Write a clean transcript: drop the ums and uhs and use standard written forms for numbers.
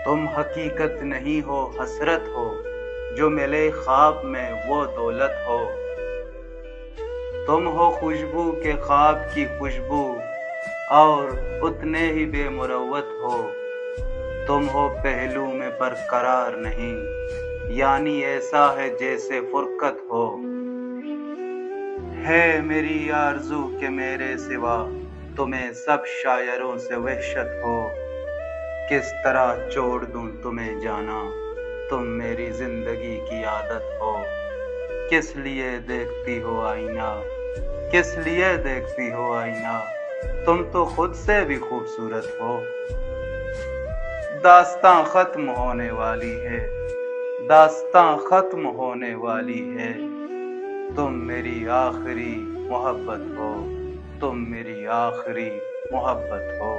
تم حقیقت نہیں ہو، حسرت ہو، جو ملے خواب میں وہ دولت ہو۔ تم ہو خوشبو کے خواب کی خوشبو، اور اتنے ہی بے مروت ہو۔ تم ہو پہلو میں برقرار نہیں، یعنی ایسا ہے جیسے فرقت ہو۔ ہے میری آرزو کہ میرے سوا تمہیں سب شاعروں سے وحشت ہو۔ کس طرح چھوڑ دوں تمہیں جانا، تم میری زندگی کی عادت ہو۔ کس لیے دیکھتی ہو آئینہ، کس لیے دیکھتی ہو آئینہ، تم تو خود سے بھی خوبصورت ہو۔ داستاں ختم ہونے والی ہے، داستاں ختم ہونے والی ہے، تم میری آخری محبت ہو، تم میری آخری محبت ہو۔